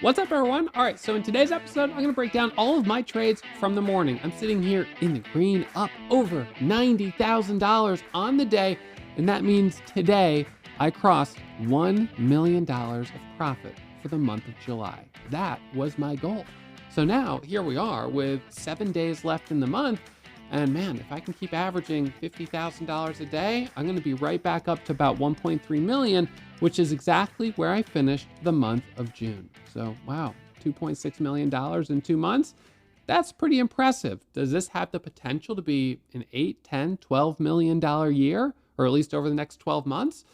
What's up, everyone? All right, so in today's episode, I'm going to break down all of my trades from the morning. I'm sitting here in the green, up over $90,000 on the day, and that means today I crossed $1 million of profit for the month of July. That was my goal. So now here we are with 7 days left in the month. And man, if I can keep averaging $50,000 a day, I'm going to be right back up to about 1.3 million, which is exactly where I finished the month of June. So wow, $2.6 million in 2 months. That's pretty impressive. Does this have the potential to be an 8, 10, $12 million year, or at least over the next 12 months?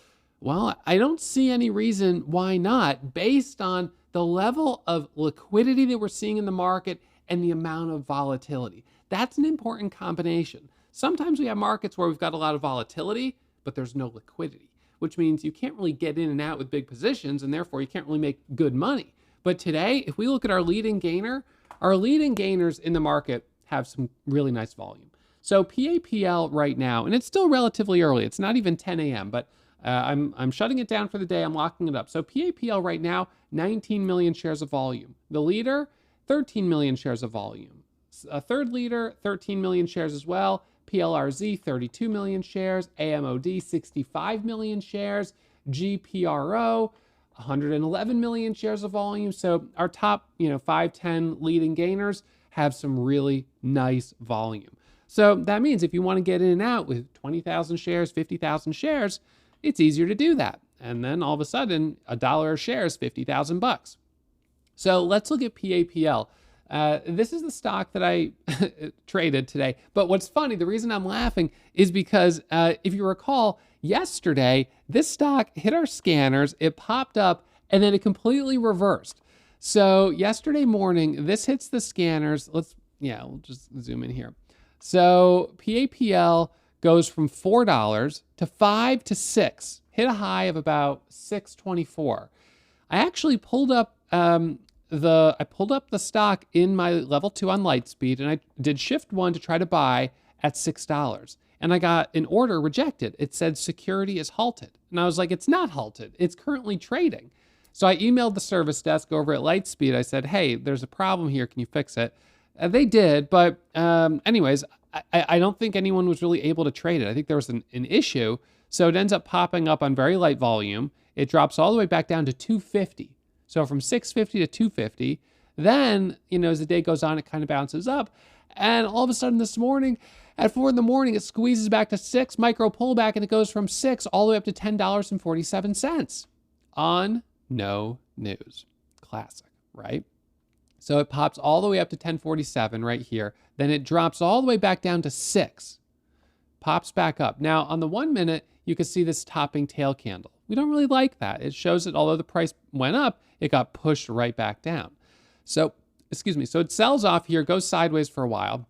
Well, I don't see any reason why not, based on the level of liquidity that we're seeing in the market and the amount of volatility. That's an important combination. Sometimes we have markets where we've got a lot of volatility, but there's no liquidity, which means you can't really get in and out with big positions, and therefore you can't really make good money. But today, if we look at our leading gainer, our leading gainers in the market have some really nice volume. So PAPL right now, and it's still relatively early, it's not even 10 a.m., but I'm shutting it down for the day, I'm locking it up. So PAPL right now, 19 million shares of volume. The leader, 13 million shares of volume. A third leader, 13 million shares as well. PLRZ, 32 million shares. AMOD, 65 million shares. GPRO, 111 million shares of volume. So our top, 5, 10 leading gainers have some really nice volume. So that means if you want to get in and out with 20,000 shares, 50,000 shares, it's easier to do that. And then all of a sudden, $1 a share is 50,000 bucks. So let's look at PAPL. This is the stock that I traded today. But what's funny, the reason I'm laughing is because if you recall, yesterday, this stock hit our scanners, it popped up, and then it completely reversed. So yesterday morning, this hits the scanners. We'll just zoom in here. So PAPL goes from $4 to $5 to $6, hit a high of about $6.24. I actually pulled up the stock in my level 2 on Lightspeed, and I did shift 1 to try to buy at $6. And I got an order rejected. It said security is halted. And I was like, it's not halted. It's currently trading. So I emailed the service desk over at Lightspeed. I said, hey, there's a problem here. Can you fix it? They did. But anyways, I don't think anyone was really able to trade it. I think there was an issue. So it ends up popping up on very light volume. It drops all the way back down to 250. So from 650 to 250, then, as the day goes on, it kind of bounces up. And all of a sudden this morning, at 4 in the morning, it squeezes back to 6, micro pullback, and it goes from 6 all the way up to $10.47 on no news. Classic, right? So it pops all the way up to 1047 right here. Then it drops all the way back down to 6, pops back up. Now on the 1 minute, you can see this topping tail candle. We don't really like that. It shows that although the price went up, it got pushed right back down. So it sells off here, goes sideways for a while.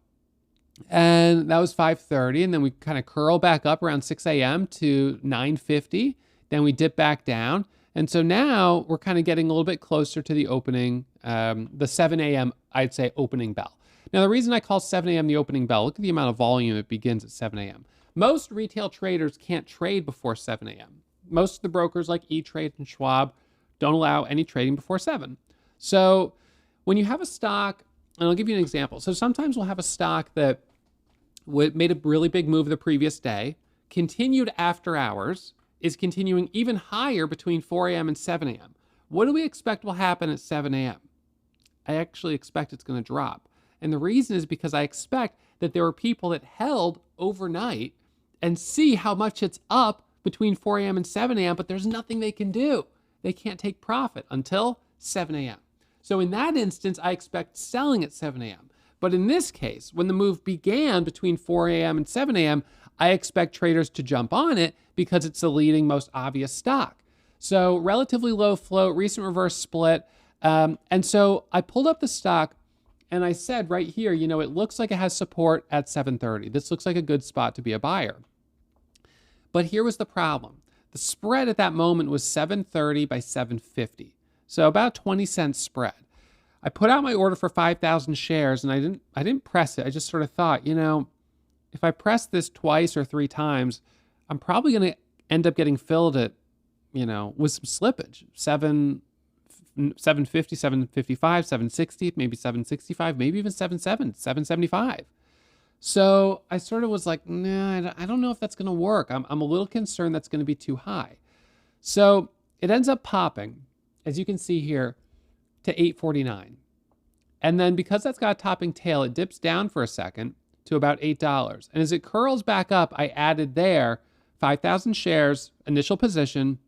And that was 5:30. And then we kind of curl back up around 6 a.m. to 9:50. Then we dip back down. And so now we're kind of getting a little bit closer to the opening, the 7 a.m., I'd say, opening bell. Now, the reason I call 7 a.m. the opening bell, look at the amount of volume it begins at 7 a.m. Most retail traders can't trade before 7 a.m. Most of the brokers like E-Trade and Schwab don't allow any trading before 7. So when you have a stock, and I'll give you an example. So sometimes we'll have a stock that made a really big move the previous day, continued after hours, is continuing even higher between 4 a.m. and 7 a.m. What do we expect will happen at 7 a.m.? I actually expect it's going to drop. And the reason is because I expect that there are people that held overnight and see how much it's up between 4 a.m. and 7 a.m., but there's nothing they can do. They can't take profit until 7 a.m. So in that instance, I expect selling at 7 a.m. But in this case, when the move began between 4 a.m. and 7 a.m., I expect traders to jump on it because it's the leading, most obvious stock. So relatively low float, recent reverse split. And so I pulled up the stock and I said right here, it looks like it has support at 730. This looks like a good spot to be a buyer. But here was the problem. The spread at that moment was 730 by 750. So about 20 cents spread. I put out my order for 5,000 shares and I didn't press it. I just sort of thought, if I press this twice or 3 times, I'm probably going to end up getting filled at, with some slippage, 750, 755, 760, maybe 765, maybe even 775. So I sort of was like, nah, I don't know if that's going to work. I'm a little concerned that's going to be too high. So it ends up popping, as you can see here, to 849. And then because that's got a topping tail, it dips down for a second to about $8. And as it curls back up, I added there 5,000 shares, initial position,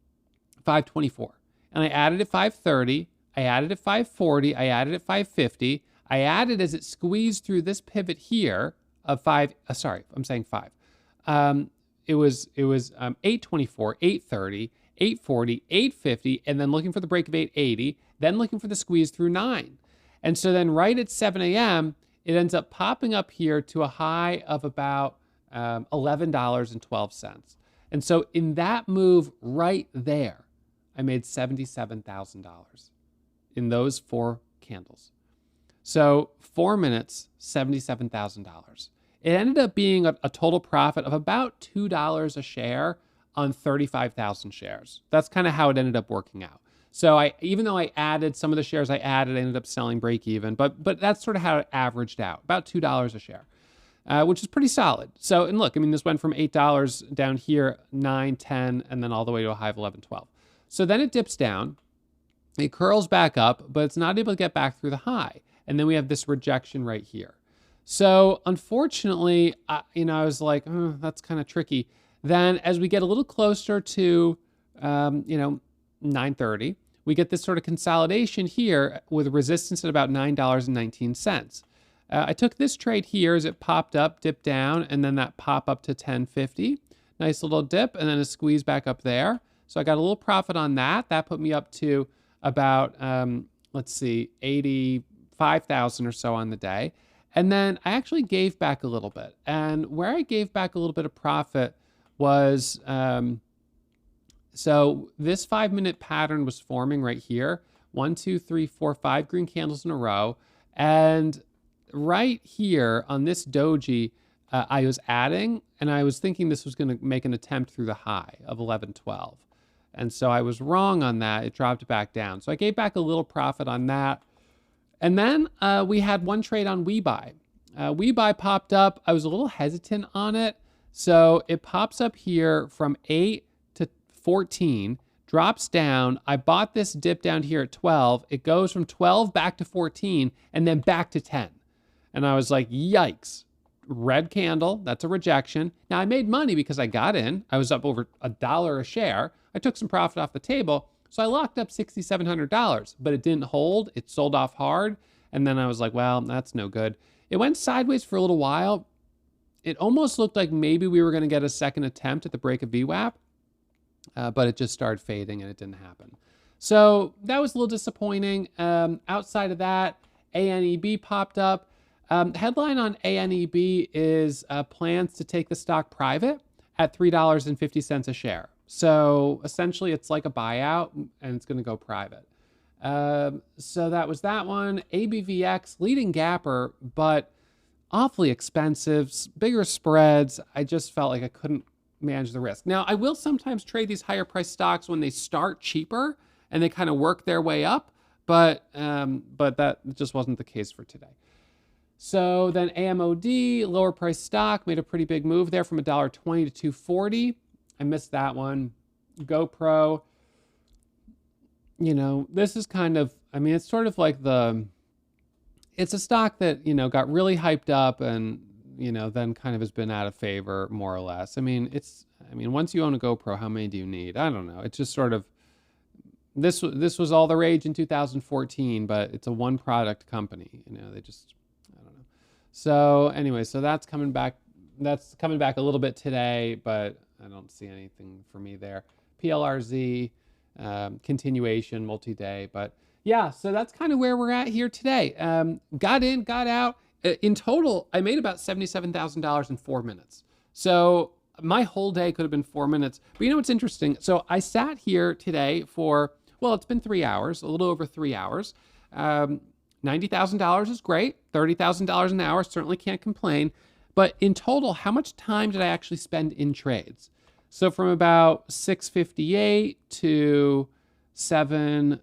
524. And I added at 530, I added at 540, I added at 550, I added as it squeezed through this pivot here of 5, I'm saying 5. It was 824, 830, 840, 850, and then looking for the break of 880, then looking for the squeeze through 9. And so then right at 7 a.m., it ends up popping up here to a high of about $11.12. And so in that move right there, I made $77,000 in those 4 candles. So 4 minutes, $77,000. It ended up being a total profit of about $2 a share on 35,000 shares. That's kind of how it ended up working out. So even though I added some of the shares I ended up selling break even, but that's sort of how it averaged out, about $2 a share, which is pretty solid. So, and look, I mean, this went from $8 down here, 9, 10, and then all the way to a high of 11, 12. So then it dips down, it curls back up, but it's not able to get back through the high. And then we have this rejection right here. So unfortunately, I was like, that's kind of tricky. Then as we get a little closer to, 9:30, we get this sort of consolidation here with resistance at about $9.19. I took this trade here as it popped up, dipped down, and then that pop up to 10.50. Nice little dip, and then a squeeze back up there. So I got a little profit on that. That put me up to about, 85,000 or so on the day. And then I actually gave back a little bit. And where I gave back a little bit of profit was, so this 5-minute pattern was forming right here. 1, 2, 3, 4, 5 green candles in a row. And right here on this doji, I was adding, and I was thinking this was going to make an attempt through the high of 11.12. And so I was wrong on that. It dropped back down. So I gave back a little profit on that. And then we had one trade on WeBuy. WeBuy popped up. I was a little hesitant on it. So it pops up here from 8 to 14, drops down. I bought this dip down here at 12. It goes from 12 back to 14 and then back to 10. And I was like, yikes. Red candle, that's a rejection. Now I made money because I got in. I was up over $1 a share. I took some profit off the table. So I locked up $6,700, but it didn't hold. It sold off hard. And then I was like, well, that's no good. It went sideways for a little while. It almost looked like maybe we were going to get a second attempt at the break of VWAP, but it just started fading and it didn't happen. So that was a little disappointing. Outside of that, ANEB popped up. Headline on ANEB is plans to take the stock private at $3.50 a share. So essentially it's like a buyout and it's going to go private. So that was that one. ABVX, leading gapper, but awfully expensive, bigger spreads. I just felt like I couldn't manage the risk. Now I will sometimes trade these higher price stocks when they start cheaper and they kind of work their way up, but that just wasn't the case for today. So then AMOD, lower price stock, made a pretty big move there from $1.20 to $2.40. I missed that one. GoPro, this is kind of, it's sort of like it's a stock that, got really hyped up and, then kind of has been out of favor more or less. Once you own a GoPro, how many do you need? I don't know. It's just sort of, this was all the rage in 2014, but it's a one product company, they just, I don't know. So anyway, so that's coming back a little bit today, but I don't see anything for me there. PLRZ, continuation, multi-day. But yeah, so that's kind of where we're at here today. Got in, got out. In total, I made about $77,000 in 4 minutes. So my whole day could have been 4 minutes. But what's interesting? So I sat here today for, it's been 3 hours, a little over 3 hours. $90,000 is great. $30,000 an hour, certainly can't complain. But in total, how much time did I actually spend in trades? So from about 6:58 to 7,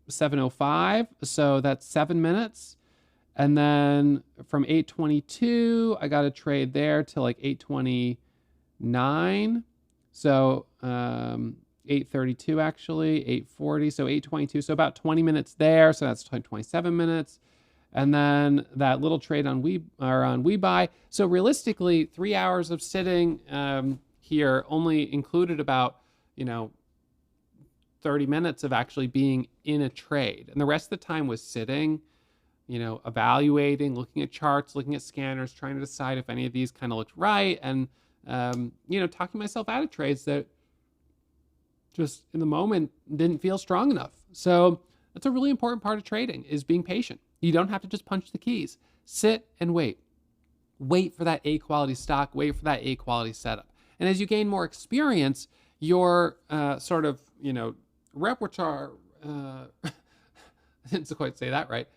7:05, so that's 7 minutes. And then from 8:22, I got a trade there till like 8:29. So 8:32 actually, 8:40, so 8:22, so about 20 minutes there. So that's 27 minutes. And then that little trade on WeBuy. So realistically, 3 hours of sitting here only included about 30 minutes of actually being in a trade, and the rest of the time was sitting, evaluating, looking at charts, looking at scanners, trying to decide if any of these kind of looked right, and talking myself out of trades that just in the moment didn't feel strong enough. So that's a really important part of trading, is being patient. You don't have to just punch the keys. Sit and wait. Wait for that A quality stock, wait for that A quality setup. And as you gain more experience, your sort of, repertoire, I didn't quite say that right.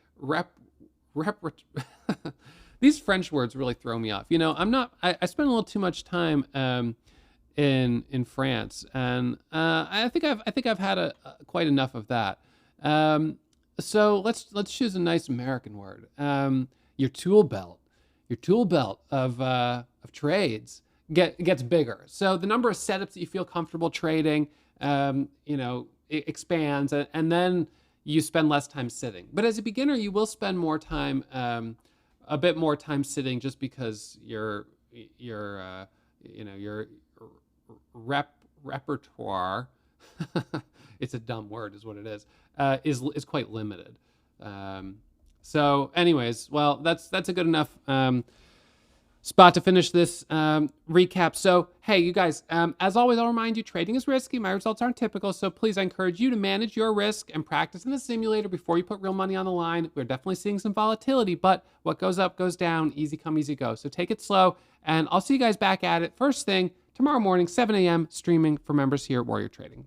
These French words really throw me off. I spend a little too much time in France, and I think I've had quite enough of that. So let's choose a nice American word. Your tool belt of trades gets bigger. So the number of setups that you feel comfortable trading, it expands, and then you spend less time sitting. But as a beginner, you will spend more time, a bit more time sitting, just because your repertoire, it's a dumb word, is what it is quite limited. So anyways, well, that's a good enough spot to finish this recap. So, hey, you guys, as always, I'll remind you, trading is risky. My results aren't typical. So please, I encourage you to manage your risk and practice in the simulator before you put real money on the line. We're definitely seeing some volatility, but what goes up goes down. Easy come, easy go. So take it slow, and I'll see you guys back at it first thing tomorrow morning, 7 a.m., streaming for members here at Warrior Trading.